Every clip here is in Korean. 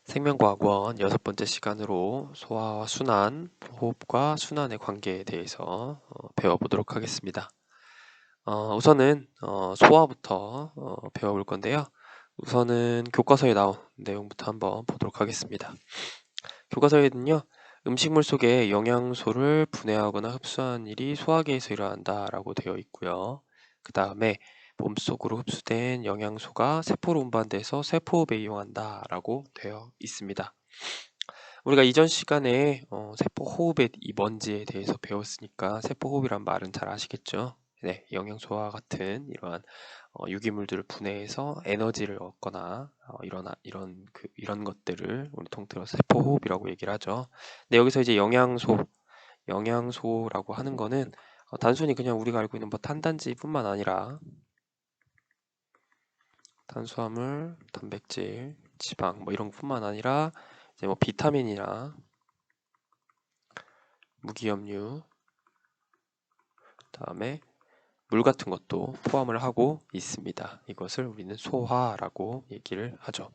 생명과학원 6번째 시간으로 소화와 순환, 호흡과 순환의 관계에 대해서 배워보도록 하겠습니다. 우선은 소화부터 배워볼 건데요. 우선은 교과서에 나온 내용부터 한번 보도록 하겠습니다. 교과서에는요, 음식물 속에 영양소를 분해하거나 흡수하는 일이 소화기에서 일어난다라고 되어 있고요. 그 다음에 몸속으로 흡수된 영양소가 세포로 운반돼서 세포호흡에 이용한다라고 되어 있습니다. 우리가 이전 시간에 세포 호흡의 이 먼지에 대해서 배웠으니까 세포 호흡이란 말은 잘 아시겠죠? 네, 영양소와 같은 이러한 유기물들을 분해해서 에너지를 얻거나 이런 것들을 우리 통틀어서 세포 호흡이라고 얘기를 하죠. 근데 여기서 이제 영양소라고 하는 거는 단순히 그냥 우리가 알고 있는 뭐 탄단지뿐만 아니라 탄수화물, 단백질, 지방 뭐 이런 것뿐만 아니라 이제 뭐 비타민이나 무기염류, 그다음에 물 같은 것도 포함을 하고 있습니다. 이것을 우리는 소화라고 얘기를 하죠.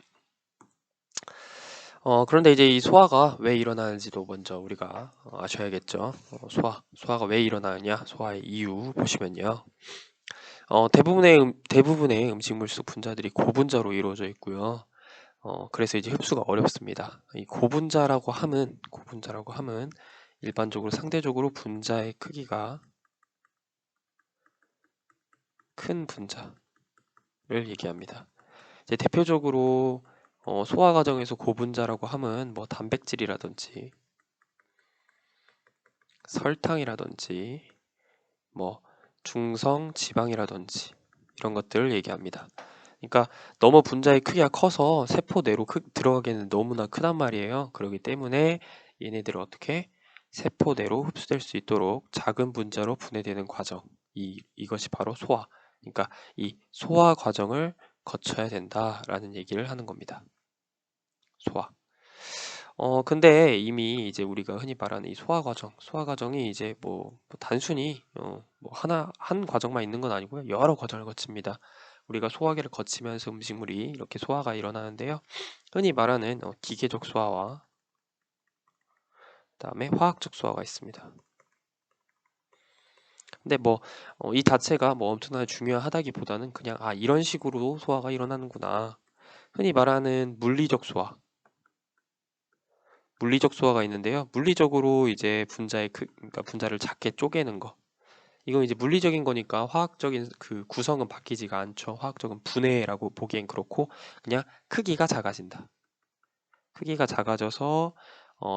그런데 이제 이 소화가 왜 일어나는지도 먼저 우리가 아셔야겠죠. 소화가 왜 일어나느냐, 소화의 이유 보시면요. 대부분의 음식물 속 분자들이 고분자로 이루어져 있고요. 그래서 이제 흡수가 어렵습니다. 이 고분자라고 함은 일반적으로 상대적으로 분자의 크기가 큰 분자를 얘기합니다. 이제 대표적으로 소화 과정에서 고분자라고 함은 뭐 단백질이라든지 설탕이라든지 뭐 중성 지방이라든지 이런 것들을 얘기합니다. 그러니까 너무 분자의 크기가 커서 세포 내로 들어가기에는 너무나 크단 말이에요. 그렇기 때문에 얘네들을 어떻게 세포 내로 흡수될 수 있도록 작은 분자로 분해되는 과정, 이것이 바로 소화. 그러니까 이 소화 과정을 거쳐야 된다라는 얘기를 하는 겁니다. 소화. 근데 이미 이제 우리가 흔히 말하는 이 소화 과정이 이제 뭐 단순히 뭐 한 과정만 있는 건 아니고요. 여러 과정을 거칩니다. 우리가 소화기를 거치면서 음식물이 이렇게 소화가 일어나는데요. 흔히 말하는 기계적 소화와 그다음에 화학적 소화가 있습니다. 근데 뭐 이 자체가 뭐 엄청나게 중요하다기보다는 그냥 이런 식으로 소화가 일어나는구나. 흔히 말하는 물리적 소화가 있는데요. 물리적으로 이제 그러니까 분자를 작게 쪼개는 거. 이건 이제 물리적인 거니까 화학적인 그 구성은 바뀌지가 않죠. 화학적인 분해라고 보기엔 그렇고 그냥 크기가 작아진다. 크기가 작아져서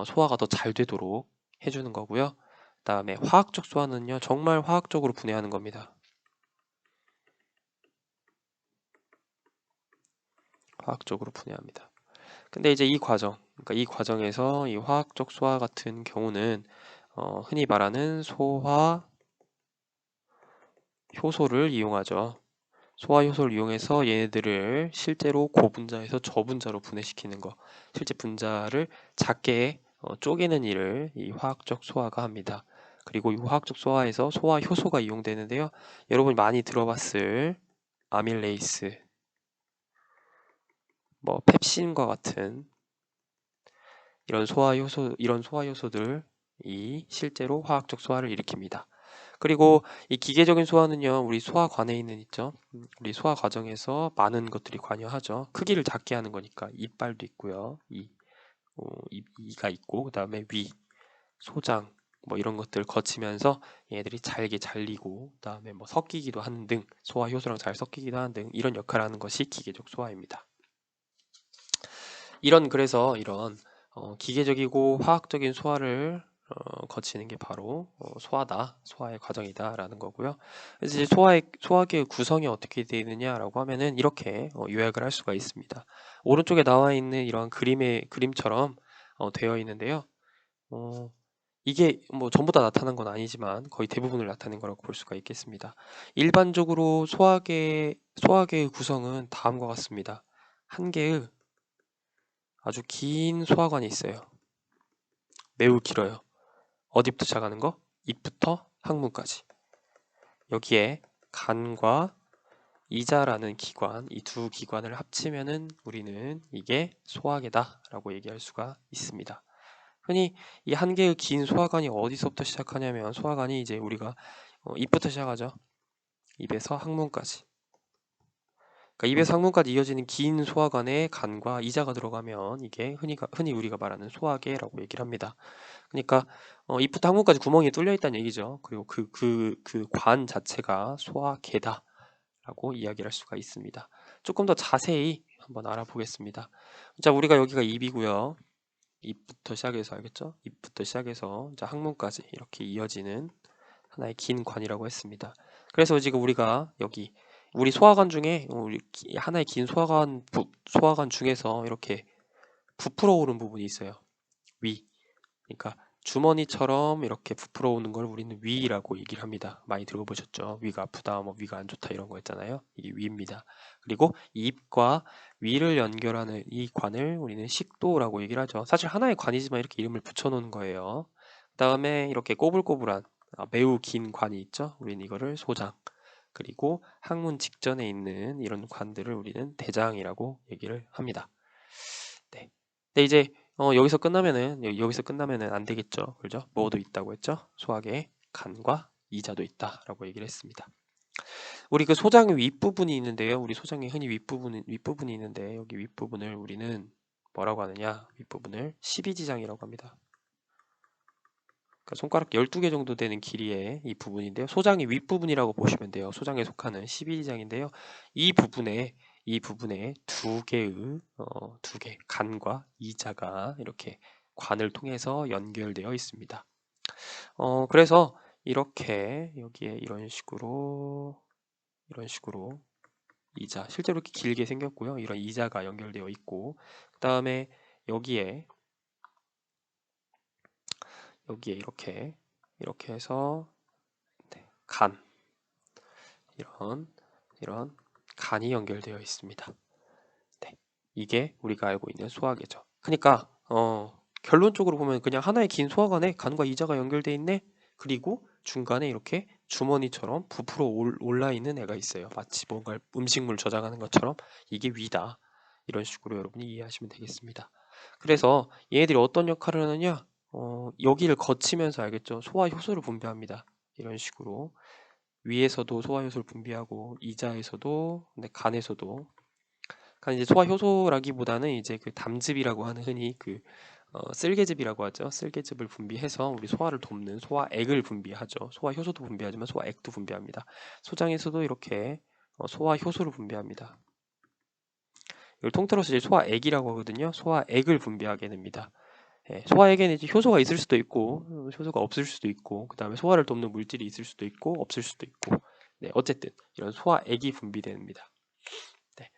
소화가 더 잘 되도록 해주는 거고요. 그다음에 화학적 소화는요. 정말 화학적으로 분해하는 겁니다. 화학적으로 분해합니다. 근데 이제 그러니까 이 과정에서 이 화학적 소화 같은 경우는 흔히 말하는 소화 효소를 이용하죠. 소화 효소를 이용해서 얘네들을 실제로 고분자에서 저분자로 분해시키는 거, 실제 분자를 작게 쪼개는 일을 이 화학적 소화가 합니다. 그리고 이 화학적 소화에서 소화 효소가 이용되는데요. 여러분이 많이 들어봤을 아밀레이스, 뭐 펩신과 같은 이런 소화 효소들이 실제로 화학적 소화를 일으킵니다. 그리고 이 기계적인 소화는요, 우리 소화관에 있죠. 우리 소화 과정에서 많은 것들이 관여하죠. 크기를 작게 하는 거니까 이빨도 있고요. 이가 있고, 그 다음에 위, 소장, 뭐 이런 것들을 거치면서 얘네들이 잘게 잘리고, 그 다음에 뭐 섞이기도 하는 등, 소화 효소랑 잘 섞이기도 하는 등 이런 역할을 하는 것이 기계적 소화입니다. 그래서 이런 기계적이고 화학적인 소화를 거치는 게 바로 소화의 과정이다라는 거고요. 그래서 이제 소화기의 구성이 어떻게 되어 있느냐라고 하면은 이렇게 요약을 할 수가 있습니다. 오른쪽에 나와 있는 이러한 그림처럼 되어 있는데요. 이게 뭐 전부 다 나타난 건 아니지만 거의 대부분을 나타낸 거라고 볼 수가 있겠습니다. 일반적으로 소화계의 구성은 다음과 같습니다. 한 개의 아주 긴 소화관이 있어요. 매우 길어요. 어디부터 시작하는 거? 입부터 항문까지. 여기에 간과 이자라는 기관, 이 두 기관을 합치면은 우리는 이게 소화계다라고 얘기할 수가 있습니다. 흔히 이 한 개의 긴 소화관이 어디서부터 시작하냐면 소화관이 이제 우리가 입부터 시작하죠. 입에서 항문까지. 그러니까 입에서 항문까지 이어지는 긴 소화관에 간과 이자가 들어가면 이게 흔히 우리가 말하는 소화계라고 얘기를 합니다. 그러니까 입부터 항문까지 구멍이 뚫려 있다는 얘기죠. 그리고 그 관 자체가 소화계다라고 이야기를 할 수가 있습니다. 조금 더 자세히 한번 알아보겠습니다. 자, 우리가 여기가 입이고요. 입부터 시작해서 알겠죠? 입부터 시작해서 자, 항문까지 이렇게 이어지는 하나의 긴 관이라고 했습니다. 그래서 지금 우리가 여기 우리 소화관 중에 하나의 긴 소화관 중에서 이렇게 부풀어 오른 부분이 있어요. 위. 그러니까 주머니처럼 이렇게 부풀어 오는 걸 우리는 위라고 얘기를 합니다. 많이 들어보셨죠? 위가 아프다, 뭐 위가 안 좋다 이런 거 있잖아요. 이게 위입니다. 그리고 이 입과 위를 연결하는 이 관을 우리는 식도라고 얘기를 하죠. 사실 하나의 관이지만 이렇게 이름을 붙여놓은 거예요. 그 다음에 이렇게 꼬불꼬불한 매우 긴 관이 있죠. 우리는 이거를 소장. 그리고 항문 직전에 있는 이런 관들을 우리는 대장이라고 얘기를 합니다. 네. 근데 이제 여기서 끝나면은 안 되겠죠. 그죠? 뭐도 있다고 했죠? 소화계 간과 이자도 있다라고 얘기를 했습니다. 우리 그 소장 윗부분이 있는데요. 우리 소장의 흔히 윗부분이 있는데 여기 윗부분을 우리는 뭐라고 하느냐? 윗부분을 12지장이라고 합니다. 그러니까 손가락 12개 정도 되는 길이의 이 부분인데요. 소장의 윗부분이라고 보시면 돼요. 소장에 속하는 12지장인데요. 이 부분에 두 개 간과 이자가 이렇게 관을 통해서 연결되어 있습니다. 그래서 이렇게 여기에 이런 식으로 이자 실제로 이렇게 길게 생겼고요. 이런 이자가 연결되어 있고 그 다음에 여기에 이렇게 해서 간 이런 간이 연결되어 있습니다. 네, 이게 우리가 알고 있는 소화계죠. 그러니까 결론적으로 보면 그냥 하나의 긴 소화관에 간과 이자가 연결되어 있네. 그리고 중간에 이렇게 주머니처럼 부풀어 올라 있는 애가 있어요. 마치 뭔가 음식물 저장하는 것처럼 이게 위다. 이런 식으로 여러분이 이해하시면 되겠습니다. 그래서 얘네들이 어떤 역할을 하느냐? 여기를 거치면서 알겠죠? 소화 효소를 분비합니다. 이런 식으로 위에서도 소화 효소를 분비하고 이자에서도 근데 간에서도 이제 소화 효소라기보다는 이제 그 담즙이라고 하는 흔히 쓸개즙이라고 하죠. 쓸개즙을 분비해서 우리 소화를 돕는 소화액을 분비하죠. 소화 효소도 분비하지만 소화액도 분비합니다. 소장에서도 이렇게 소화 효소를 분비합니다. 이걸 통틀어서 이제 소화액이라고 하거든요. 소화액을 분비하게 됩니다. 소화액에는 이제 효소가 있을 수도 있고 효소가 없을 수도 있고 그 다음에 소화를 돕는 물질이 있을 수도 있고 없을 수도 있고 네, 어쨌든 이런 소화액이 분비됩니다. 네,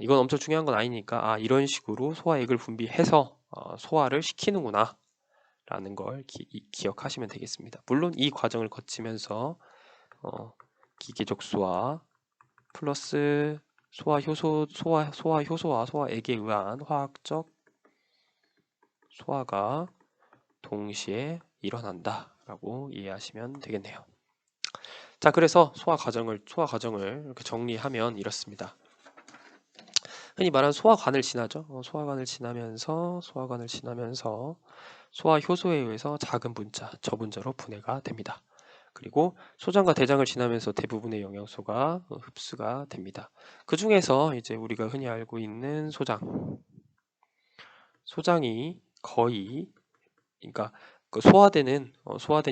이건 엄청 중요한 건 아니니까 이런 식으로 소화액을 분비해서 소화를 시키는구나 라는 걸 기억하시면 되겠습니다. 물론 이 과정을 거치면서 기계적 소화 플러스 소화 효소와 소화액에 의한 화학적 소화가 동시에 일어난다라고 이해하시면 되겠네요. 자, 그래서 소화 과정을 이렇게 정리하면 이렇습니다. 흔히 말하는 소화관을 지나죠. 소화관을 지나면서 소화 효소에 의해서 작은 분자, 저분자로 분해가 됩니다. 그리고 소장과 대장을 지나면서 대부분의 영양소가 흡수가 됩니다. 그 중에서 이제 우리가 흔히 알고 있는 소장이 거의 그러니까 그 소화된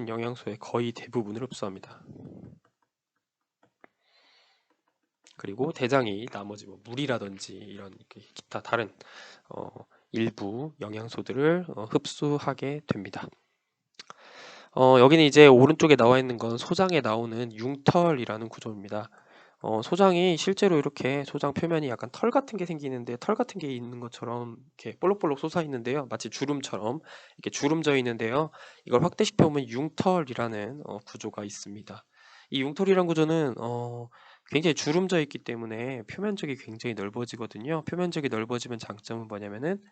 영양소의 거의 대부분을 흡수합니다. 그리고 대장이 나머지 뭐 물이라든지 이런 기타 다른 일부 영양소들을 흡수하게 됩니다. 여기는 이제 오른쪽에 나와 있는 건 소장에 나오는 융털이라는 구조입니다. 소장이 실제로 이렇게 소장 표면이 약간 털 같은 게 생기는데 털 같은 게 있는 것처럼 이렇게 볼록볼록 솟아 있는데요. 마치 주름처럼 이렇게 주름져 있는데요. 이걸 확대시켜 보면 융털이라는 구조가 있습니다. 이 융털이라는 구조는 굉장히 주름져 있기 때문에 표면적이 굉장히 넓어지거든요. 표면적이 넓어지면 장점은 뭐냐면은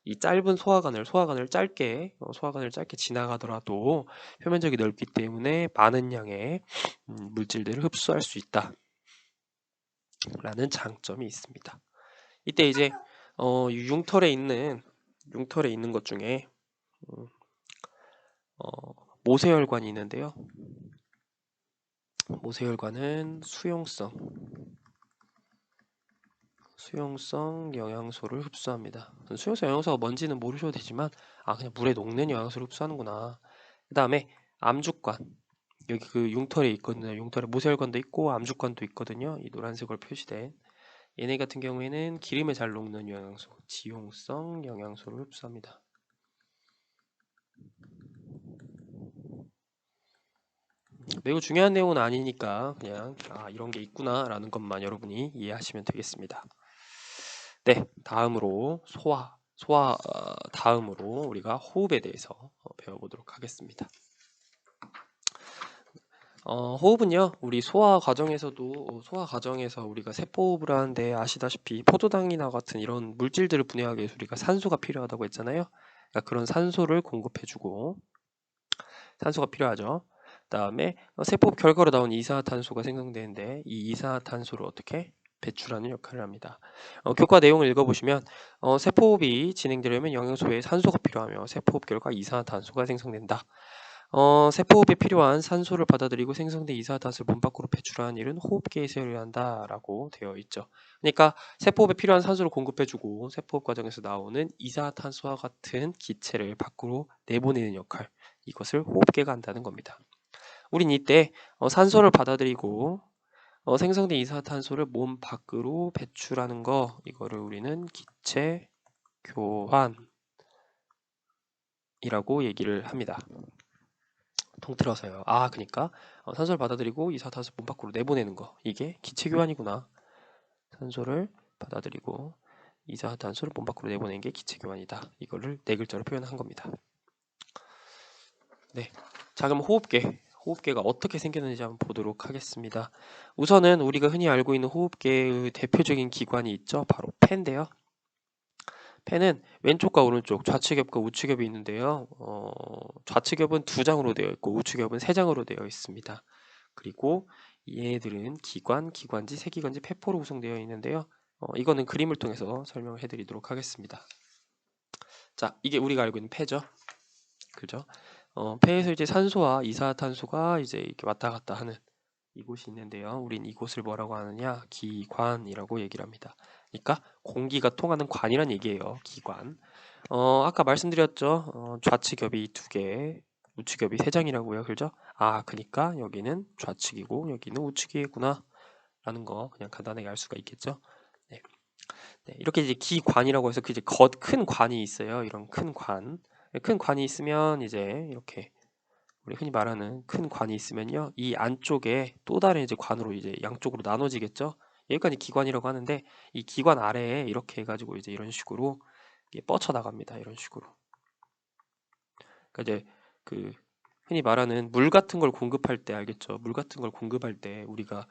이 짧은 소화관을 짧게 지나가더라도 표면적이 넓기 때문에 많은 양의 물질들을 흡수할 수 있다. 라는 장점이 있습니다. 이때 이제 융털에 있는 것 중에 모세혈관이 있는데요. 모세혈관은 수용성 영양소를 흡수합니다. 수용성 영양소가 뭔지는 모르셔도 되지만 그냥 물에 녹는 영양소를 흡수하는구나. 그 다음에 암죽관, 여기 그 융털에 있거든요. 융털에 모세혈관도 있고 암죽관도 있거든요. 이 노란색으로 표시된 얘네 같은 경우에는 기름에 잘 녹는 영양소, 지용성 영양소를 흡수합니다. 매우 중요한 내용은 아니니까 그냥 이런 게 있구나 라는 것만 여러분이 이해하시면 되겠습니다. 네, 다음으로 다음으로 우리가 호흡에 대해서 배워보도록 하겠습니다. 호흡은요, 우리 소화 과정에서 우리가 세포호흡을 하는데 아시다시피 포도당이나 같은 이런 물질들을 분해하기 위해서 우리가 산소가 필요하다고 했잖아요. 그러니까 그런 산소를 공급해주고, 산소가 필요하죠. 그다음에 세포흡 결과로 나온 이산화탄소가 생성되는데 이 이산화탄소를 어떻게 배출하는 역할을 합니다. 교과 내용을 읽어보시면 세포호흡이 진행되려면 영양소 외에 산소가 필요하며 세포호흡 결과 이산화탄소가 생성된다. 세포호흡에 필요한 산소를 받아들이고 생성된 이산화탄소를 몸 밖으로 배출하는 일은 호흡기에서 일어난다라고 되어 있죠. 그러니까 세포호흡에 필요한 산소를 공급해주고 세포호흡 과정에서 나오는 이산화탄소와 같은 기체를 밖으로 내보내는 역할, 이것을 호흡계가 한다는 겁니다. 우린 이때 산소를 받아들이고 생성된 이산화탄소를 몸 밖으로 배출하는 거, 이거를 우리는 기체 교환이라고 얘기를 합니다. 통틀어서요. 그러니까 산소를 받아들이고 이산화탄소 몸 밖으로 내보내는 거, 이게 기체 교환이구나. 산소를 받아들이고 이산화탄소를 몸 밖으로 내보내는 게 기체 교환이다. 이거를 네 글자로 표현한 겁니다. 네. 자, 그럼 호흡계가 어떻게 생겼는지 한번 보도록 하겠습니다. 우선은 우리가 흔히 알고 있는 호흡계의 대표적인 기관이 있죠. 바로 폐인데요. 폐는 왼쪽과 오른쪽, 좌측엽과 우측엽이 있는데요. 좌측엽은 2장으로 되어 있고 우측엽은 3장으로 되어 있습니다. 그리고 얘네들은 기관, 기관지, 세기관지, 폐포로 구성되어 있는데요. 이거는 그림을 통해서 설명을 해드리도록 하겠습니다. 자, 이게 우리가 알고 있는 폐죠. 그죠? 폐에서 이제 산소와 이산화탄소가 이제 이렇게 왔다 갔다 하는 이곳이 있는데요. 우린 이곳을 뭐라고 하느냐? 기관이라고 얘기를 합니다. 그러니까 공기가 통하는 관이란 얘기예요. 기관. 아까 말씀드렸죠. 좌측엽이 2개, 우측엽이 3장이라고요. 그죠? 그러니까 여기는 좌측이고 여기는 우측이구나 라는 거 그냥 간단하게 알 수가 있겠죠. 네. 네, 이렇게 이제 기관이라고 해서 그 이제 큰 관이 있어요. 이런 큰 관. 큰 관이 있으면 이제 이렇게 우리 흔히 말하는 큰 관이 있으면요, 이 안쪽에 또 다른 이제 관으로 이제 양쪽으로 나눠지겠죠. 여기까지 기관이라고 하는데 이 기관 아래에 이렇게 해가지고 이제 이런 식으로 이게 뻗쳐 나갑니다. 이런 식으로. 그러니까 이제 그 흔히 말하는 물 같은 걸 공급할 때 알겠죠? 물 같은 걸 공급할 때 우리가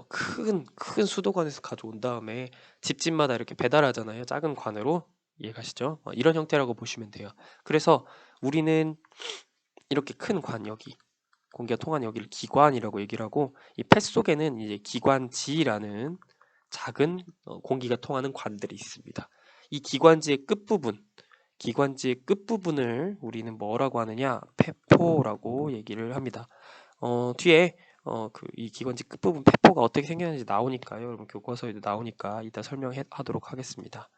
큰 수도관에서 가져온 다음에 집집마다 이렇게 배달하잖아요. 작은 관으로. 이해가시죠? 이런 형태라고 보시면 돼요. 그래서 우리는 이렇게 큰 관, 여기 공기가 통하는 여기를 기관이라고 얘기를 하고 이 폐 속에는 이제 기관지라는 작은 공기가 통하는 관들이 있습니다. 이 기관지의 끝부분을 우리는 뭐라고 하느냐? 폐포라고 얘기를 합니다. 뒤에 이 기관지 끝부분 폐포가 어떻게 생겼는지 나오니까요. 여러분 교과서에도 나오니까 이따 설명하도록 하겠습니다.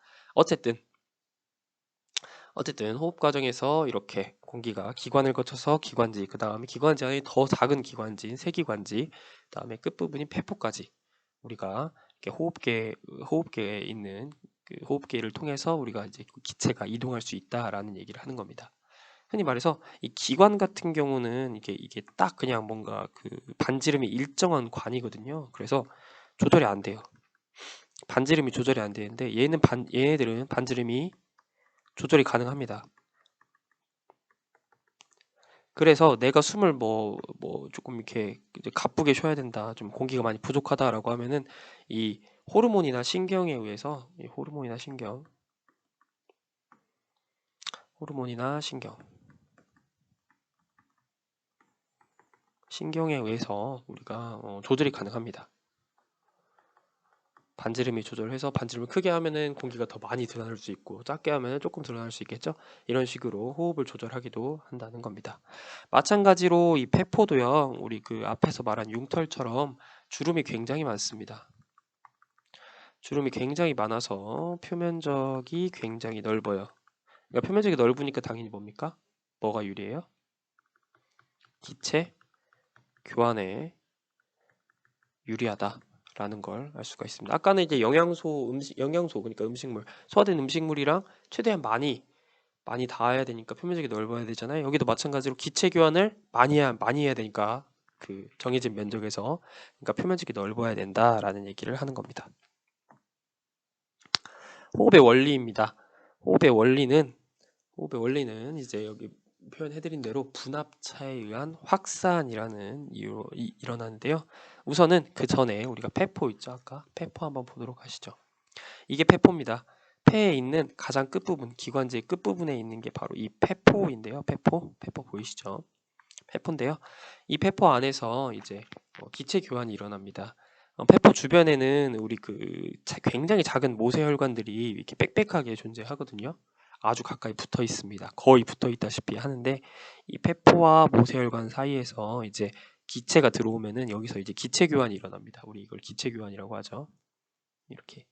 어쨌든 호흡 과정에서 이렇게 공기가 기관을 거쳐서 기관지, 그 다음에 기관지 안에 더 작은 기관지인 세기관지, 그 다음에 끝부분인 폐포까지 우리가 이렇게 호흡계에 있는 그 호흡기를 통해서 우리가 이제 기체가 이동할 수 있다라는 얘기를 하는 겁니다. 흔히 말해서 이 기관 같은 경우는 이게 딱 그냥 뭔가 그 반지름이 일정한 관이거든요. 그래서 조절이 안 돼요. 반지름이 조절이 안 되는데 얘네들은 반지름이 조절이 가능합니다. 그래서 내가 숨을 조금 이렇게 이제 가쁘게 쉬어야 된다, 좀 공기가 많이 부족하다라고 하면은 이 호르몬이나 신경에 의해서 신경에 의해서 우리가 조절이 가능합니다. 반지름이 조절해서 반지름을 크게 하면은 공기가 더 많이 드러날 수 있고 작게 하면은 조금 드러날 수 있겠죠. 이런 식으로 호흡을 조절하기도 한다는 겁니다. 마찬가지로 이 폐포도요. 우리 그 앞에서 말한 융털처럼 주름이 굉장히 많습니다. 주름이 굉장히 많아서 표면적이 굉장히 넓어요. 그러니까 표면적이 넓으니까 당연히 뭡니까? 뭐가 유리해요? 기체 교환에 유리하다라는 걸 알 수가 있습니다. 아까는 이제 영양소 그러니까 음식물, 소화된 음식물이랑 최대한 많이 닿아야 되니까 표면적이 넓어야 되잖아요. 여기도 마찬가지로 기체 교환을 많이 해야 되니까 그 정해진 면적에서 그러니까 표면적이 넓어야 된다라는 얘기를 하는 겁니다. 호흡의 원리입니다. 호흡의 원리는 이제 여기 표현해드린 대로 분압차에 의한 확산이라는 이유로 일어나는데요. 우선은 그 전에 우리가 폐포 있죠. 아까 폐포 한번 보도록 하시죠. 이게 폐포입니다. 폐에 있는 가장 끝부분, 기관지의 끝부분에 있는 게 바로 이 폐포인데요. 폐포 보이시죠? 폐포인데요. 이 폐포 안에서 이제 기체 교환이 일어납니다. 폐포 주변에는 우리 굉장히 작은 모세혈관들이 이렇게 빽빽하게 존재하거든요. 아주 가까이 붙어 있습니다. 거의 붙어 있다시피 하는데 이 폐포와 모세혈관 사이에서 이제 기체가 들어오면은 여기서 이제 기체 교환이 일어납니다. 우리 이걸 기체 교환이라고 하죠. 이렇게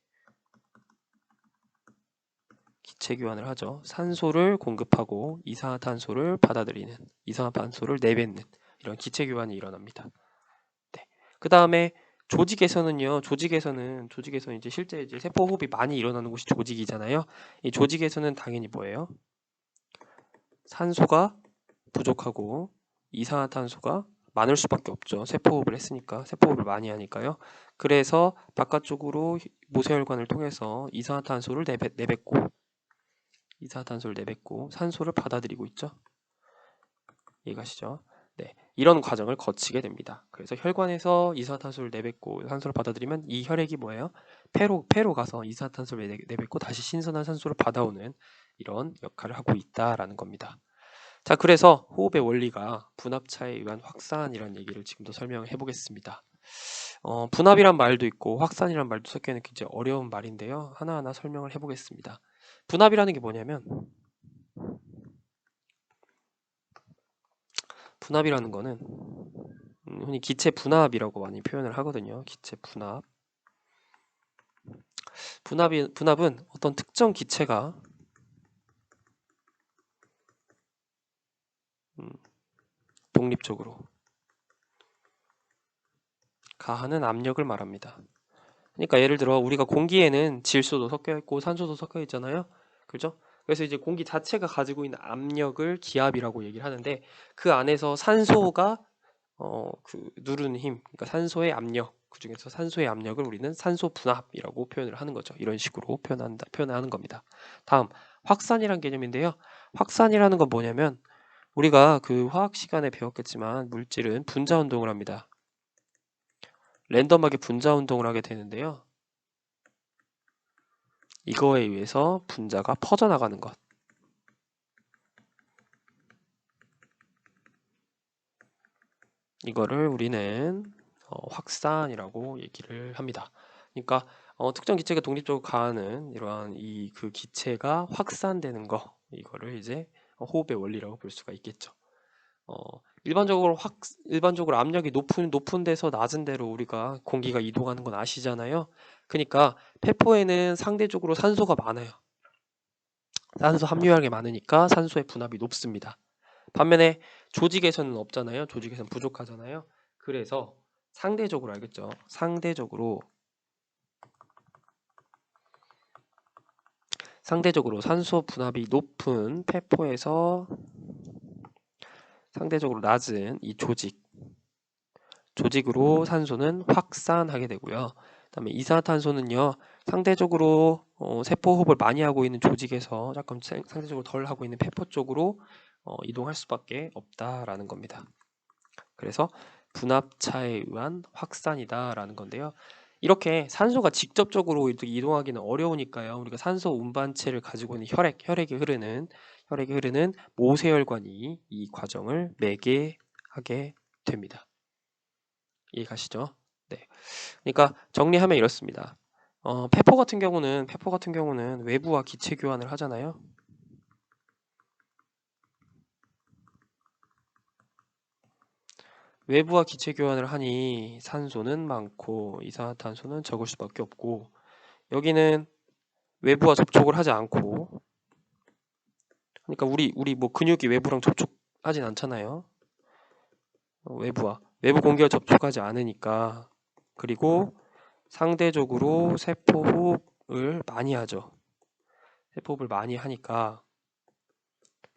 기체 교환을 하죠. 산소를 공급하고 이산화탄소를 받아들이는, 이산화탄소를 내뱉는 이런 기체 교환이 일어납니다. 네. 그 다음에 조직에서는 이제 실제 이제 세포 호흡이 많이 일어나는 곳이 조직이잖아요. 이 조직에서는 당연히 뭐예요? 산소가 부족하고 이산화탄소가 많을 수밖에 없죠. 세포 호흡을 했으니까, 세포 호흡을 많이 하니까요. 그래서 바깥쪽으로 모세혈관을 통해서 이산화탄소를 내뱉고 산소를 받아들이고 있죠. 이해가시죠? 네, 이런 과정을 거치게 됩니다. 그래서 혈관에서 이산화탄소를 내뱉고 산소를 받아들이면 이 혈액이 뭐예요? 폐로 가서 이산화탄소를 내뱉고 다시 신선한 산소를 받아오는 이런 역할을 하고 있다라는 겁니다. 자, 그래서 호흡의 원리가 분압차에 의한 확산이라는 얘기를 지금도 설명을 해보겠습니다. 분압이란 말도 있고 확산이란 말도 섞여 있는 굉장히 어려운 말인데요. 하나하나 설명을 해보겠습니다. 분압이라는 게 뭐냐면 분압이라는 거는 흔히 기체 분압이라고 많이 표현을 하거든요. 기체 분압. 분압은 어떤 특정 기체가 독립적으로 가하는 압력을 말합니다. 그러니까 예를 들어 우리가 공기에는 질소도 섞여 있고 산소도 섞여 있잖아요. 그죠? 그래서 이제 공기 자체가 가지고 있는 압력을 기압이라고 얘기를 하는데 그 안에서 산소가 누르는 힘, 그러니까 산소의 압력, 그 중에서 산소의 압력을 우리는 산소 분압이라고 표현을 하는 거죠. 이런 식으로 표현하는 겁니다. 다음, 확산이란 개념인데요. 확산이라는 건 뭐냐면 우리가 그 화학 시간에 배웠겠지만 물질은 분자 운동을 합니다. 랜덤하게 분자 운동을 하게 되는데요. 이거에 의해서 분자가 퍼져나가는 것. 이거를 우리는 확산이라고 얘기를 합니다. 그러니까 특정 기체가 독립적으로 가하는 이러한 그 기체가 확산되는 거, 이거를 이제 호흡의 원리라고 볼 수가 있겠죠. 일반적으로 압력이 높은 데서 낮은 데로 우리가 공기가 이동하는 건 아시잖아요. 그러니까 폐포에는 상대적으로 산소가 많아요. 산소 함유량이 많으니까 산소의 분압이 높습니다. 반면에 조직에서는 없잖아요. 조직에서는 부족하잖아요. 그래서 상대적으로 알겠죠? 상대적으로 산소 분압이 높은 폐포에서 상대적으로 낮은 이 조직으로 산소는 확산하게 되고요. 그다음에 이산화탄소는요. 상대적으로 세포 호흡을 많이 하고 있는 조직에서 약간 상대적으로 덜 하고 있는 폐포 쪽으로 이동할 수밖에 없다라는 겁니다. 그래서 분압차에 의한 확산이다라는 건데요. 이렇게 산소가 직접적으로 이동하기는 어려우니까요. 우리가 산소 운반체를 가지고 있는 혈액이 흐르는 모세혈관이 이 과정을 매개하게 됩니다. 이해가시죠? 네. 그러니까 정리하면 이렇습니다. 페포 같은 경우는 외부와 기체 교환을 하잖아요. 외부와 기체 교환을 하니 산소는 많고 이산화탄소는 적을 수밖에 없고, 여기는 외부와 접촉을 하지 않고, 그러니까 우리 뭐 근육이 외부랑 접촉하진 않잖아요. 외부 공기와 접촉하지 않으니까. 그리고 상대적으로 세포 호흡을 많이 하죠. 세포 호흡을 많이 하니까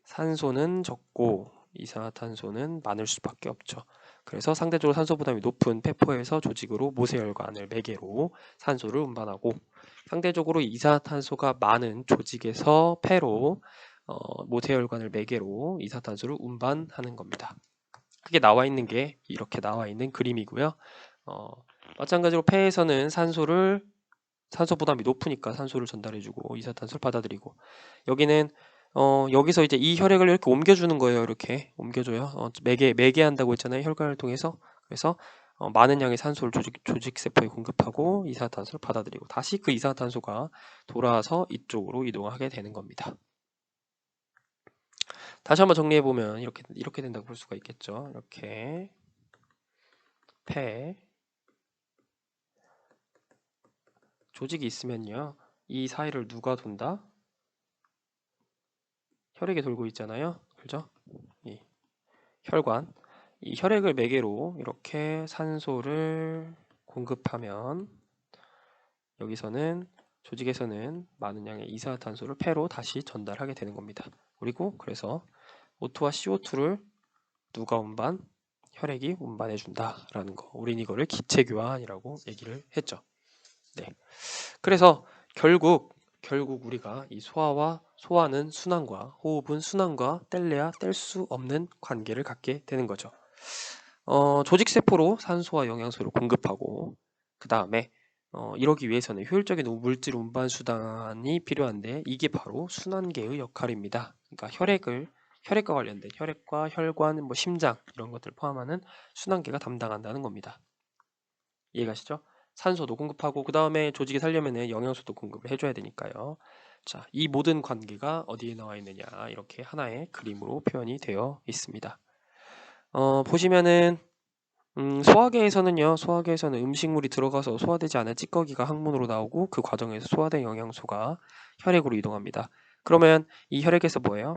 산소는 적고 이산화탄소는 많을 수밖에 없죠. 그래서 상대적으로 산소 부담이 높은 폐포에서 조직으로 모세혈관을 매개로 산소를 운반하고, 상대적으로 이산화탄소가 많은 조직에서 폐로 모세혈관을 매개로 이산화탄소를 운반하는 겁니다. 그게 나와 있는 게 이렇게 나와 있는 그림이고요. 마찬가지로 폐에서는 산소 부담이 높으니까 산소를 전달해주고 이산화탄소를 받아들이고, 여기는 여기서 이제 이 혈액을 이렇게 옮겨주는 거예요. 이렇게 옮겨줘요. 매개한다고 했잖아요. 혈관을 통해서. 그래서 많은 양의 산소를 조직 세포에 공급하고 이산화탄소를 받아들이고, 다시 그 이산화탄소가 돌아와서 이쪽으로 이동하게 되는 겁니다. 다시 한번 정리해 보면 이렇게 된다고 볼 수가 있겠죠. 이렇게 폐 조직이 있으면요, 이 사이를 누가 돈다? 혈액이 돌고 있잖아요. 그죠? 이 혈관. 이 혈액을 매개로 이렇게 산소를 공급하면 여기서는 조직에서는 많은 양의 이산화탄소를 폐로 다시 전달하게 되는 겁니다. 그리고 그래서 O2와 CO2를 누가 운반? 혈액이 운반해 준다라는 거. 우린 이거를 기체 교환이라고 얘기를 했죠. 네. 그래서 결국 우리가 이 소화는 순환과 호흡은 순환과 뗄래야 뗄 수 없는 관계를 갖게 되는 거죠. 조직세포로 산소와 영양소를 공급하고, 그 다음에 이러기 위해서는 효율적인 물질 운반 수단이 필요한데, 이게 바로 순환계의 역할입니다. 그러니까 혈액과 관련된 혈액과 혈관, 뭐 심장 이런 것들 포함하는 순환계가 담당한다는 겁니다. 이해가시죠? 산소도 공급하고, 그 다음에 조직이 살려면 영양소도 공급을 해줘야 되니까요. 자, 이 모든 관계가 어디에 나와 있느냐, 이렇게 하나의 그림으로 표현이 되어 있습니다. 보시면은 소화계에서는 음식물이 들어가서 소화되지 않은 찌꺼기가 항문으로 나오고, 그 과정에서 소화된 영양소가 혈액으로 이동합니다. 그러면 이 혈액에서 뭐예요?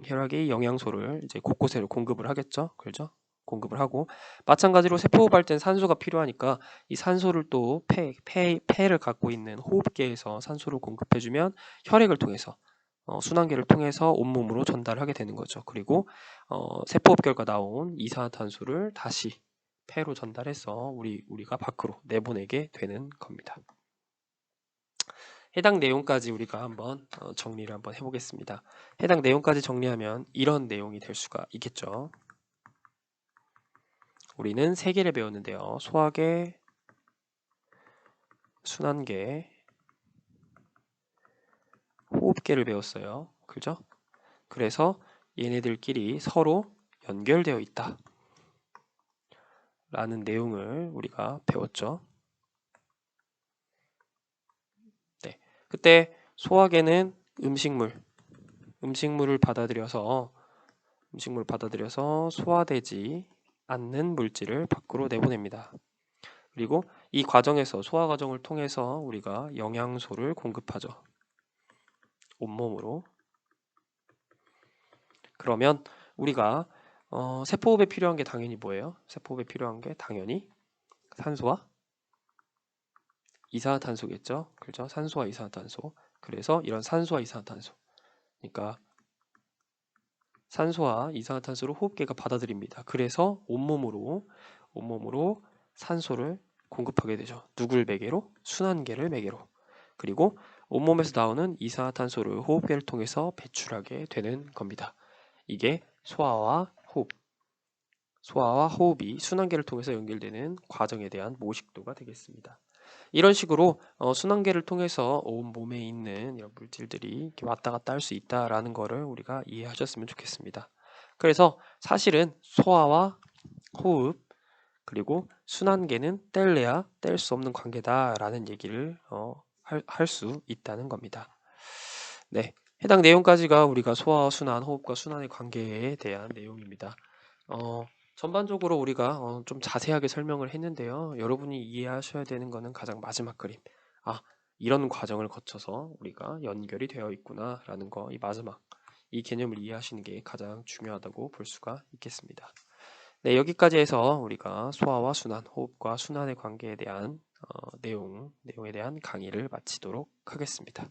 혈액이 영양소를 이제 곳곳에 공급을 하겠죠. 그렇죠? 공급을 하고, 마찬가지로 세포호흡할 땐 산소가 필요하니까 이 산소를 또 폐를 갖고 있는 호흡계에서 산소를 공급해주면 혈액을 통해서 순환계를 통해서 온몸으로 전달하게 되는 거죠. 그리고 세포호흡 결과 나온 이산화탄소를 다시 폐로 전달해서 우리가 밖으로 내보내게 되는 겁니다. 해당 내용까지 우리가 한번 정리를 한번 해보겠습니다. 해당 내용까지 정리하면 이런 내용이 될 수가 있겠죠. 우리는 3개를 배웠는데요. 소화계, 순환계, 호흡계를 배웠어요. 그죠? 그래서 얘네들끼리 서로 연결되어 있다 라는 내용을 우리가 배웠죠. 네. 그때 소화계는 음식물을 받아들여서 소화되지 않는 물질을 밖으로 내보냅니다. 그리고 이 과정에서, 소화 과정을 통해서 우리가 영양소를 공급하죠. 온몸으로. 그러면 우리가 세포호흡에 필요한 게 당연히 뭐예요? 세포호흡에 필요한 게 당연히 산소와 이산화탄소겠죠. 그렇죠? 산소와 이산화탄소. 그래서 이런 산소와 이산화탄소, 그러니까 산소와 이산화탄소를 호흡계가 받아들입니다. 그래서 온몸으로 산소를 공급하게 되죠. 누굴 매개로? 순환계를 매개로. 그리고 온몸에서 나오는 이산화탄소를 호흡계를 통해서 배출하게 되는 겁니다. 이게 소화와 호흡이 순환계를 통해서 연결되는 과정에 대한 모식도가 되겠습니다. 이런 식으로 순환계를 통해서 온 몸에 있는 이런 물질들이 이렇게 왔다 갔다 할 수 있다라는 거를 우리가 이해하셨으면 좋겠습니다. 그래서 사실은 소화와 호흡 그리고 순환계는 뗄래야 뗄 수 없는 관계다라는 얘기를 할 수 있다는 겁니다. 네, 해당 내용까지가 우리가 소화와 순환, 호흡과 순환의 관계에 대한 내용입니다. 전반적으로 우리가 좀 자세하게 설명을 했는데요. 여러분이 이해하셔야 되는 것은 가장 마지막 그림. 아, 이런 과정을 거쳐서 우리가 연결이 되어 있구나라는 거, 이 마지막 이 개념을 이해하시는 게 가장 중요하다고 볼 수가 있겠습니다. 네, 여기까지 해서 우리가 소화와 순환, 호흡과 순환의 관계에 대한 내용에 대한 강의를 마치도록 하겠습니다.